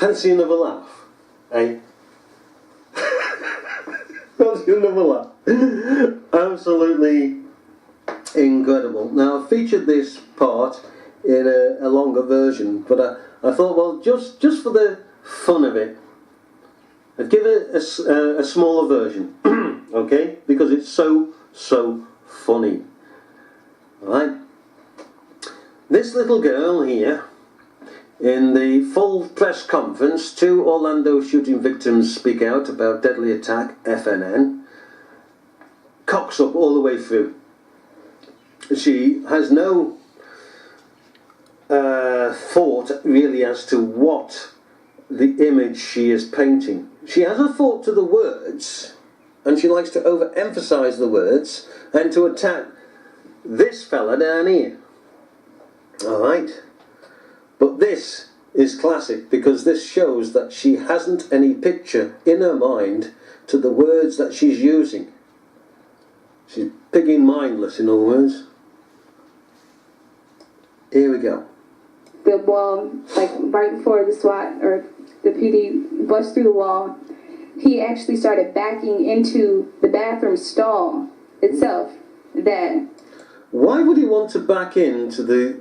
Fancy another laugh? Eh? Fancy another laugh? Absolutely incredible. Now, I featured this part in a longer version, but I thought, well, just for the fun of it, I'd give it a smaller version, okay? Because it's so funny. Alright? This little girl here, in the full press conference, 2 Orlando shooting victims speak out about deadly attack, FNN, cocks up all the way through. She has no thought really as to what the image she is painting. She has a thought to the words, and she likes to overemphasize the words and to attack this fella down here. Alright? But this is classic because this shows that she hasn't any picture in her mind to the words that she's using. She's pigging mindless, in other words. Here we go. The wall, like right before the SWAT or the PD bust through the wall, he actually started backing into the bathroom stall itself. Why would he want to back into the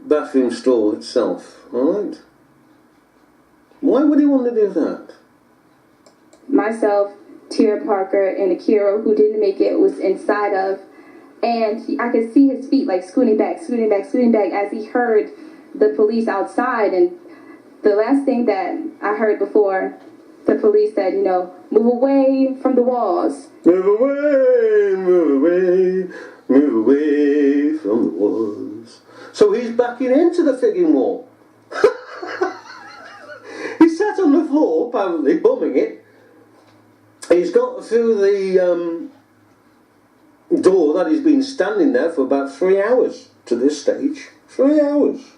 bathroom stall itself? Alright? Why would he want to do that? Myself, Tira Parker, and Akira, who didn't make it, was inside of, and I could see his feet like scooting back as he heard the police outside. And the last thing that I heard before the police said, you know, move away from the walls. Move away, move away, move away from the walls. So he's backing into the frigging wall. He sat on the floor, apparently, bumming it. He's got through the door that he's been standing there for about 3 hours to this stage. 3 hours.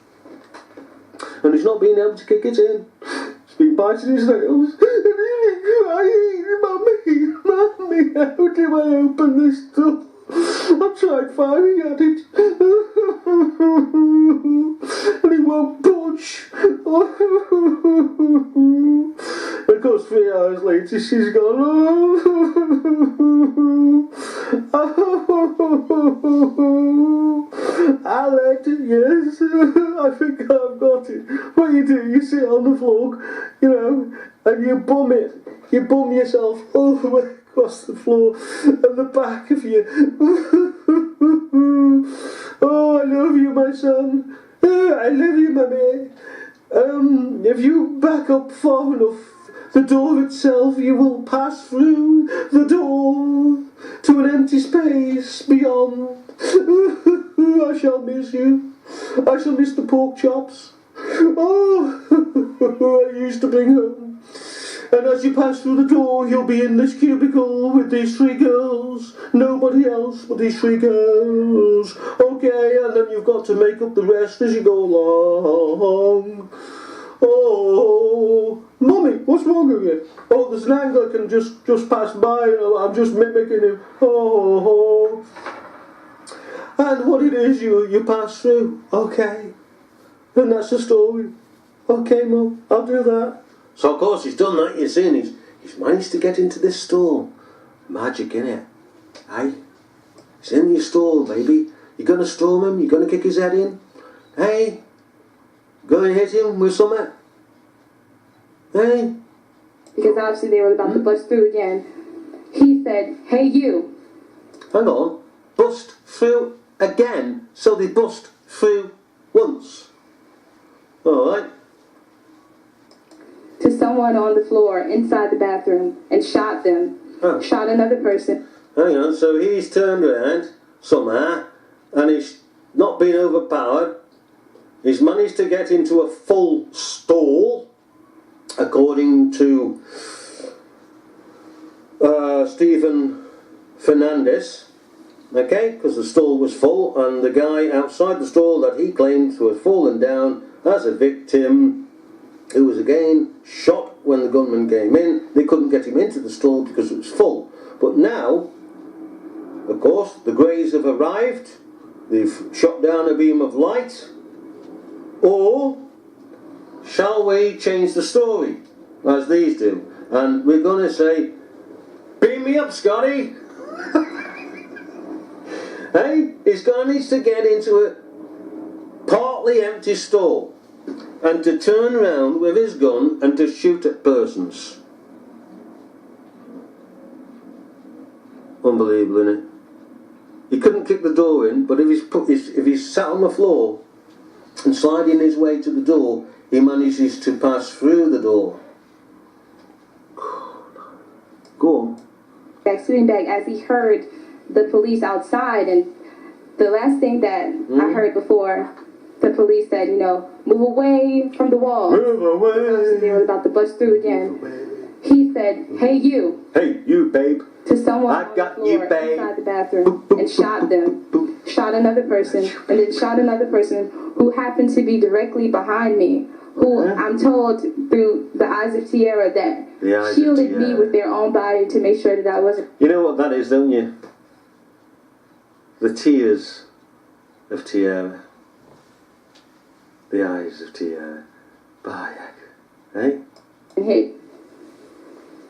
And he's not been able to kick it in. He's been biting his nails. Mummy, how do I open this door? I've tried firing at it. And it won't budge. Of course, 3 hours later, she's gone. Alex, yes, I think I've got it. What you do, you sit on the floor, you know, and you bum it. You bum yourself all the way across the floor and the back of you. Oh, I love you, my son. I love you, Mummy. If you back up far enough, the door itself, you will pass through the door to an empty space beyond. I shall miss you. I shall miss the pork chops. Oh, I used to bring home. And as you pass through the door, you'll be in this cubicle with these 3 girls. Nobody else but these 3 girls. Okay, and then you've got to make up the rest as you go along. Oh, Mummy, what's wrong with you? Oh, there's an Anglican just passed by. I'm just mimicking him. Oh. And what it is, you pass through. Okay. And that's the story. Okay, Mum, I'll do that. So, of course, he's done that, you see, and he's managed to get into this stall. Magic, innit? Hey? He's in your stall, baby. You gonna storm him? You gonna kick his head in? Hey? Gonna hit him with something? Hey? Because obviously they were about to bust through again. He said, hey, you. Hang on. Bust through again? So they bust through once. Alright. To someone on the floor inside the bathroom and shot them. Oh. Shot another person. Hang on, so he's turned around somehow and he's not been overpowered. He's managed to get into a full stall, according to Stephen Fernandez. Okay, because the stall was full and the guy outside the stall that he claimed to have fallen down as a victim, who was again shot when the gunman came in. They couldn't get him into the stall because it was full. But now, of course, the Greys have arrived. They've shot down a beam of light, or shall we change the story, as these do? And we're going to say, beam me up, Scotty. Hey, he's going to need to get into a partly empty store and to turn around with his gun and to shoot at persons. Unbelievable, isn't it? He couldn't kick the door in, but if he's sat on the floor and sliding his way to the door, he manages to pass through the door. Go on. Sitting back as he heard the police outside, and the last thing that I heard before the police said, move away from the wall. Move away. They were about to bust through again. He said, hey you. Hey you, babe. To someone I on got the floor you, babe. inside the bathroom and shot them. Shot another person, and then shot another person who happened to be directly behind me, who I'm told through the eyes of Tierra that shielded me with their own body to make sure that I wasn't. You know what that is, don't you? The tears of Tierra. The eyes of Tierra. Bayak. Hey? Hit.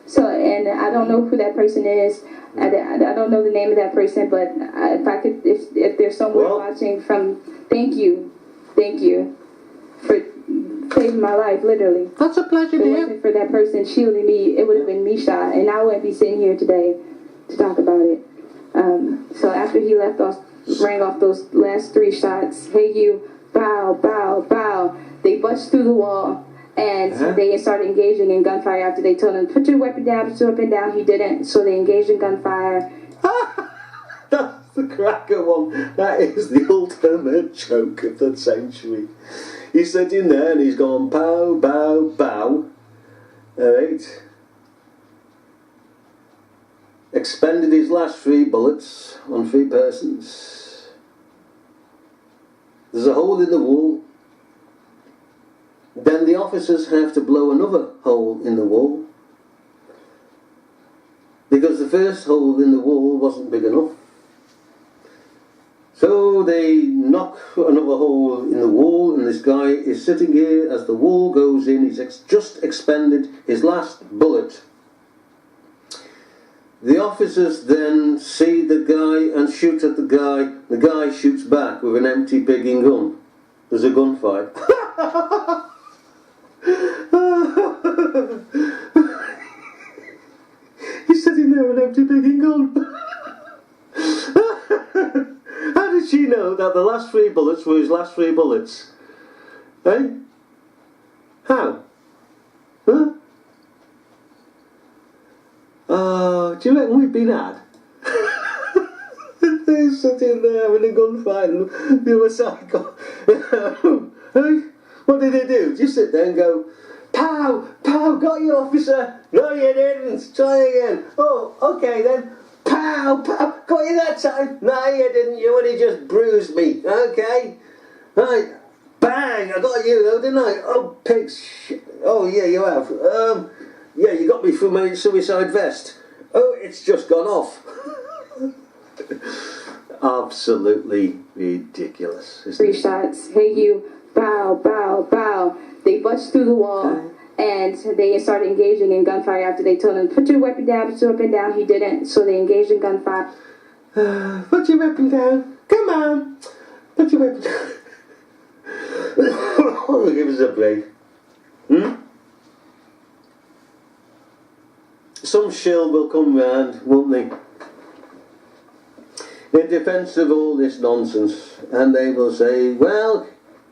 So, and I don't know who that person is. I don't know the name of that person, but if there's someone watching thank you for saving my life, literally. That's a pleasure, dear. If it wasn't for that person shielding me, it would have been me shot, and I wouldn't be sitting here today to talk about it. So after he rang off those last 3 shots, hey you, bow, bow, bow, they bust through the wall. And they started engaging in gunfire after they told him, put your weapon down, put your weapon down. He didn't, so they engaged in gunfire. That's the cracker one. That is the ultimate joke of the century. He's sitting there and he's gone, pow, bow, bow. Alright. Expended his last 3 bullets on 3 persons. There's a hole in the wall. Then the officers have to blow another hole in the wall because the first hole in the wall wasn't big enough. So they knock another hole in the wall, and this guy is sitting here as the wall goes in. He's just expended his last bullet. The officers then see the guy and shoot at the guy. The guy shoots back with an empty pigging gun. There's a gunfight. He's sitting there with an empty pigging gun. How did she know that the last 3 bullets were his last 3 bullets? Eh? How? Huh? Do you reckon we've been had? They're sitting there having a gunfight and the other side got... Hey? What did they do? Just sit there and go, pow, pow, got you, officer. No, you didn't. Try again. Oh, okay then. Pow, pow, got you that time. No, you didn't. You only just bruised me. Okay. Right. Bang, I got you though, didn't I? Oh, pigs. Oh, yeah, you have. Yeah, you got me through my suicide vest. Oh, it's just gone off. Absolutely ridiculous. 3 shots. Hey you. Bow, bow, bow. They bust through the wall, and they started engaging in gunfire after they told him, put your weapon down, put your weapon down. He didn't, so they engaged in gunfire. Put your weapon down. Come on. Put your weapon down. Give us a break. Some shill will come round, won't they? In defence of all this nonsense, and they will say, well,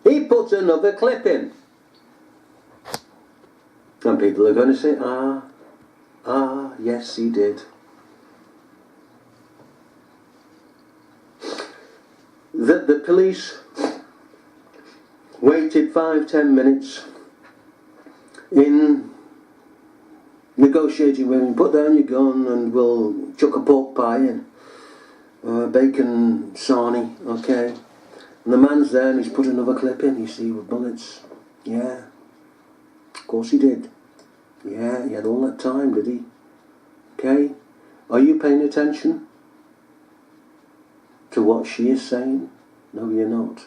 he put another clip in. And people are going to say, yes, he did. The police waited 5-10 minutes in negotiating with him. Put down your gun and we'll chuck a pork pie in. Bacon sarnie, okay. And the man's there and he's put another clip in, you see, with bullets. Yeah. Of course he did. Yeah, he had all that time, did he? Okay. Are you paying attention to what she is saying? No, you're not.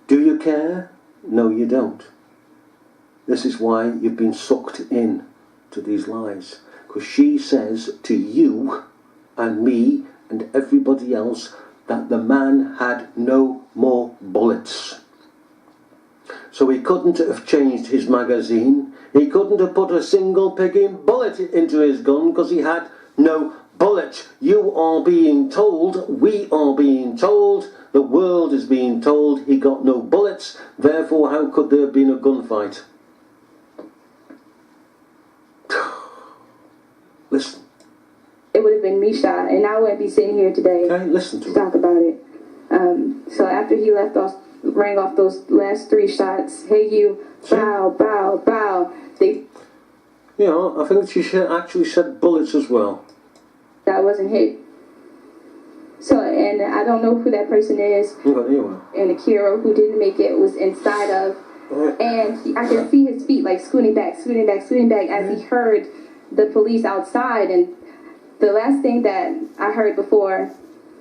Do you care? No, you don't. This is why you've been sucked in to these lies. Because she says to you and me and everybody else that the man had no more bullets. So he couldn't have changed his magazine. He couldn't have put a single picking bullet into his gun because he had no bullet. You are being told, we are being told, the world is being told he got no bullets. Therefore, how could there have been a gunfight? Listen. It would have been me shot, and I wouldn't be sitting here today. Okay, listen to talk about it. So after he rang off those last 3 shots, hey you, bow, bow, bow. I think she actually said bullets as well. I wasn't hit. So, and I don't know who that person is. And Akira, who didn't make it, was inside of. And I could see his feet like scooting back as he heard the police outside. And the last thing that I heard before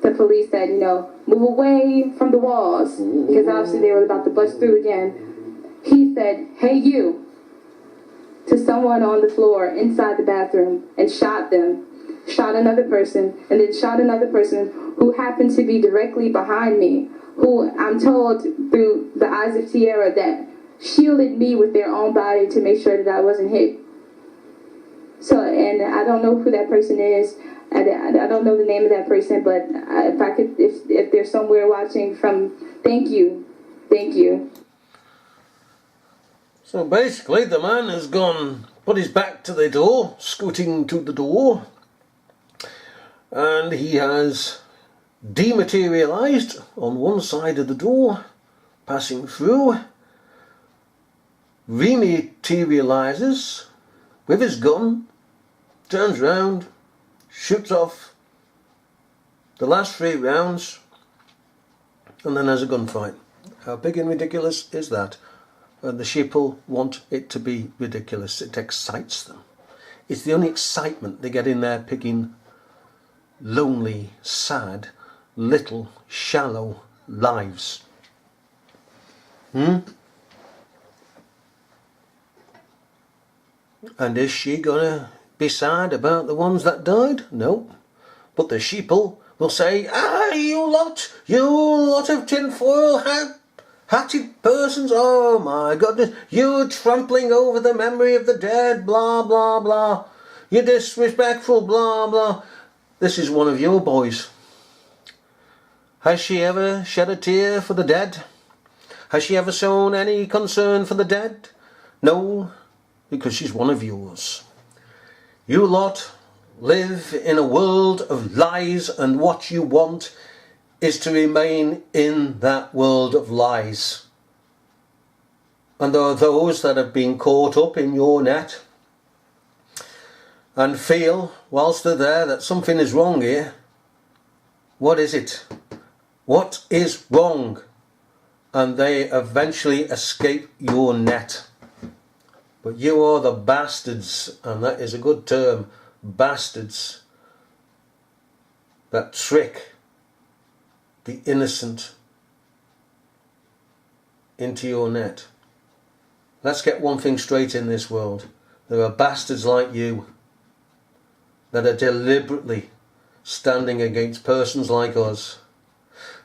the police said, move away from the walls, because obviously they were about to bust through again. He said, hey you, to someone on the floor inside the bathroom, and shot them. Shot another person, and then shot another person who happened to be directly behind me, who I'm told through the eyes of Tierra that shielded me with their own body to make sure that I wasn't hit. So, and I don't know who that person is. I don't know the name of that person, but if they're somewhere watching thank you. So basically, the man has put his back to the door, scooting to the door, and he has dematerialized on one side of the door, passing through, rematerializes with his gun, turns round, shoots off the last 3 rounds, and then has a gunfight. How big and ridiculous is that? And the sheeple want it to be ridiculous. It excites them. It's the only excitement they get in their picking lonely, sad, little, shallow lives. And is she gonna be sad about the ones that died? No. But the sheeple will say, you lot of tinfoil hatted persons, oh my goodness, you trampling over the memory of the dead, blah, blah, blah. You disrespectful, blah, blah. This is one of your boys. Has she ever shed a tear for the dead? Has she ever shown any concern for the dead? No, because she's one of yours. You lot live in a world of lies, and what you want is to remain in that world of lies. And there are those that have been caught up in your net and feel, whilst they're there, that something is wrong here. What is it? What is wrong? And they eventually escape your net. But you are the bastards, and that is a good term, bastards, that trick the innocent into your net. Let's get one thing straight in this world. There are bastards like you that are deliberately standing against persons like us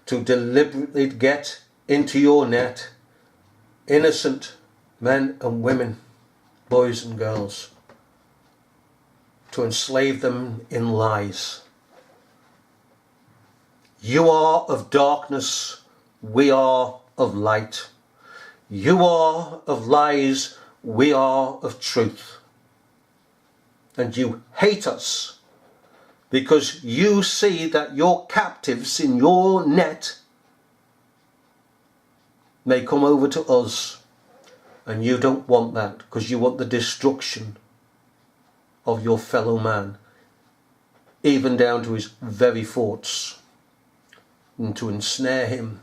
to deliberately get into your net innocent men and women, boys and girls, to enslave them in lies. You are of darkness, we are of light. You are of lies, we are of truth. And you hate us because you see that your captives in your net may come over to us, and you don't want that because you want the destruction of your fellow man, even down to his very thoughts, and to ensnare him.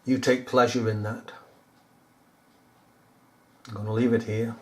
You take pleasure in that. I'm going to leave it here.